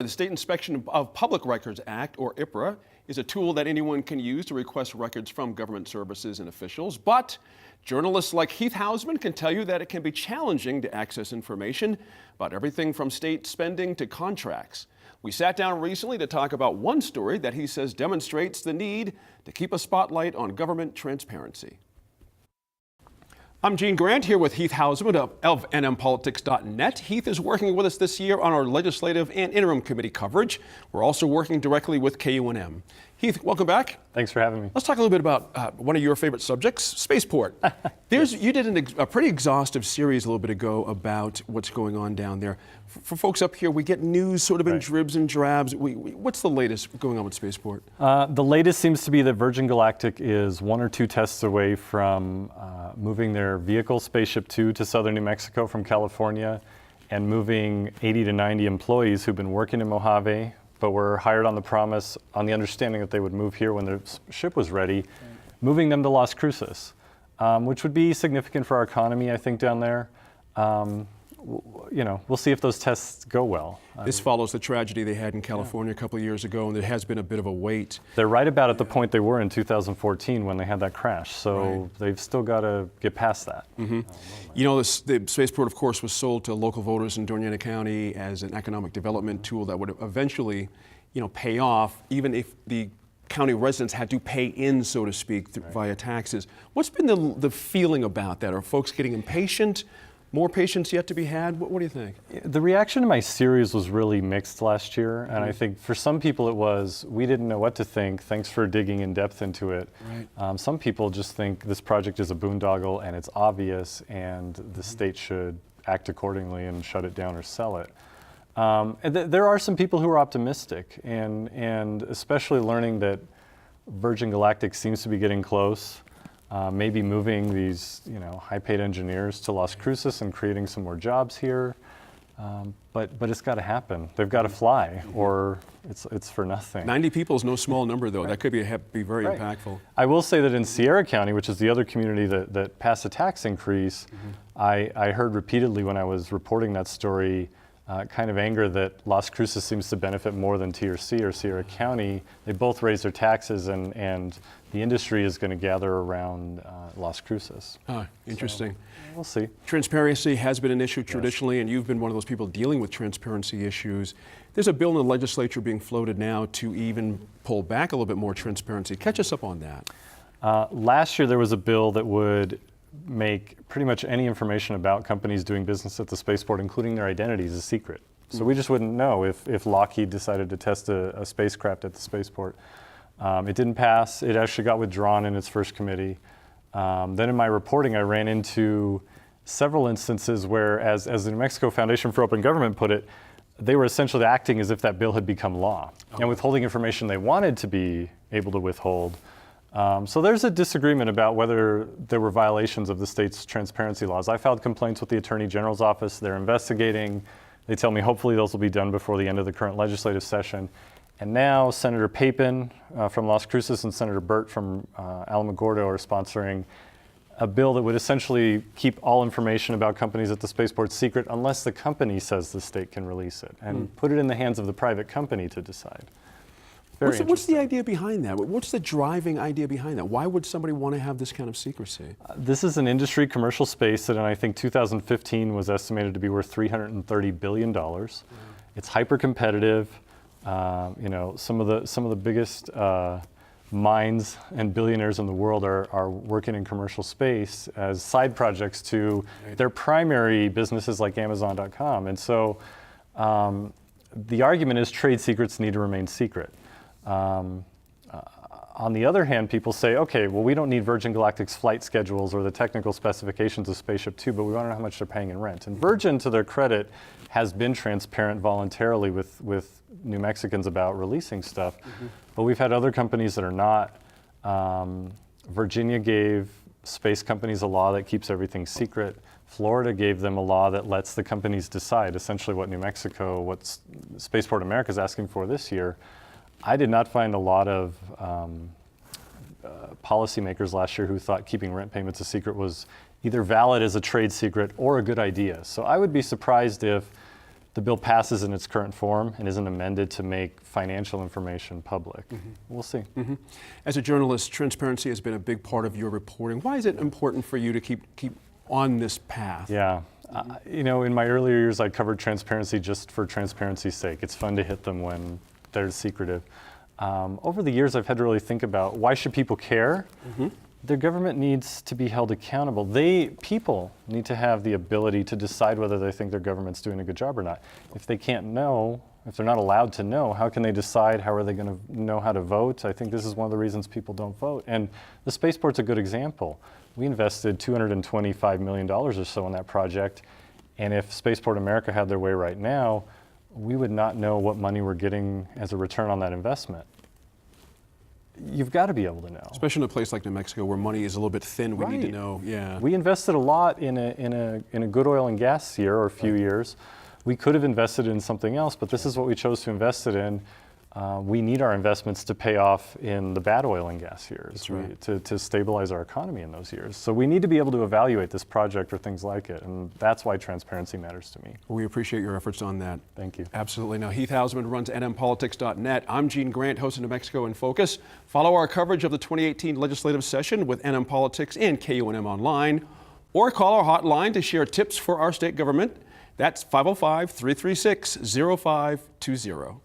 The State Inspection of Public Records Act, or IPRA, is a tool that anyone can use to request records from government services and officials. But journalists like Heath Hausman can tell you that it can be challenging to access information about everything from state spending to contracts. We sat down recently to talk about one story that he says demonstrates the need to keep a spotlight on government transparency. I'm Gene Grant here with Heath Hausman of nmpolitics.net. Heath is working with us this year on our legislative and interim committee coverage. We're also working directly with KUNM. Heath, welcome back. Thanks for having me. Let's talk a little bit about one of your favorite subjects, spaceport. You did a pretty exhaustive series a little bit ago about what's going on down there. For folks up here, we get news sort of in dribs and drabs. What's the latest going on with spaceport? The latest seems to be that Virgin Galactic is 1 or 2 tests away from moving their vehicle, Spaceship Two, to southern New Mexico from California, and moving 80 to 90 employees who've been working in Mojave, but were hired on the promise, on the understanding that they would move here when the ship was ready, moving them to Las Cruces, which would be significant for our economy, I think, down there. We'll see if those tests go well. This follows the tragedy they had in California a couple of years ago, and there has been a bit of a wait. They're right about at the point they were in 2014 when they had that crash, so they've still got to get past that. You know, the spaceport, of course, was sold to local voters in Doña Ana County as an economic development tool that would eventually, pay off, even if the county residents had to pay in, so to speak, via taxes. What's been the feeling about that? Are folks getting impatient? More patience yet to be had? What do you think? The reaction to my series was really mixed last year, and I think for some people it was, we didn't know what to think, thanks for digging in depth into it. Some people just think this project is a boondoggle and it's obvious and the state should act accordingly and shut it down or sell it. There are some people who are optimistic, and especially learning that Virgin Galactic seems to be getting close. Maybe moving these, high-paid engineers to Las Cruces and creating some more jobs here, but it's got to happen. They've got to fly, or it's for nothing. 90 people is no small number, though. That could be very impactful. I will say that in Sierra County, which is the other community that passed a tax increase, I heard repeatedly when I was reporting that story, kind of anger that Las Cruces seems to benefit more than TRC or Sierra County. They both raise their taxes, and the industry is going to gather around Las Cruces. Interesting. So, we'll see. Transparency has been an issue traditionally, and you've been one of those people dealing with transparency issues. There's a bill in the legislature being floated now to even pull back a little bit more transparency. Catch us up on that. Last year there was a bill that would make pretty much any information about companies doing business at the spaceport, including their identities, a secret. So we just wouldn't know if Lockheed decided to test a spacecraft at the spaceport. It didn't pass. It actually got withdrawn in its first committee. Then in my reporting, I ran into several instances where, as the New Mexico Foundation for Open Government put it, they were essentially acting as if that bill had become law and withholding information they wanted to be able to withhold. So there's a disagreement about whether there were violations of the state's transparency laws. I filed complaints with the Attorney General's office. They're investigating. They tell me hopefully those will be done before the end of the current legislative session. And now Senator Papin from Las Cruces and Senator Burt from Alamogordo are sponsoring a bill that would essentially keep all information about companies at the spaceport secret unless the company says the state can release it, and put it in the hands of the private company to decide. What's the idea behind that? What's the driving idea behind that? Why would somebody want to have this kind of secrecy? This is an industry commercial space that in, I think, 2015 was estimated to be worth $330 billion. It's hyper competitive. Some of the biggest minds and billionaires in the world are working in commercial space as side projects to their primary businesses like Amazon.com. And so the argument is trade secrets need to remain secret. On the other hand, people say, okay, well, we don't need Virgin Galactic's flight schedules or the technical specifications of Spaceship Two, but we want to know how much they're paying in rent. And Virgin, to their credit, has been transparent voluntarily with New Mexicans about releasing stuff. But we've had other companies that are not. Virginia gave space companies a law that keeps everything secret. Florida gave them a law that lets the companies decide essentially what New Mexico, what Spaceport America is asking for this year. I did not find a lot of policymakers last year who thought keeping rent payments a secret was either valid as a trade secret or a good idea. So I would be surprised if the bill passes in its current form and isn't amended to make financial information public. We'll see. As a journalist, transparency has been a big part of your reporting. Why is it important for you to keep on this path? Yeah. You know, in my earlier years, I covered transparency just for transparency's sake. It's fun to hit them when they're secretive. Over the years, I've had to really think about why should people care? Their government needs to be held accountable. People need to have the ability to decide whether they think their government's doing a good job or not. If they can't know, if they're not allowed to know, how can they decide? How are they going to know how to vote? I think this is one of the reasons people don't vote. And the spaceport's a good example. We invested $225 million or so in that project. And if Spaceport America had their way right now, we would not know what money we're getting as a return on that investment. You've got to be able to know. Especially in a place like New Mexico where money is a little bit thin, we need to know. Yeah. We invested a lot in a good oil and gas year or a few years. We could have invested in something else, but this is what we chose to invest it in. We need our investments to pay off in the bad oil and gas years, to stabilize our economy in those years. So we need to be able to evaluate this project or things like it, and that's why transparency matters to me. We appreciate your efforts on that. Thank you. Absolutely. Now, Heath Hausman runs nmpolitics.net. I'm Gene Grant, host of New Mexico in Focus. Follow our coverage of the 2018 legislative session with NM Politics and KUNM Online, or call our hotline to share tips for our state government. That's 505-336-0520.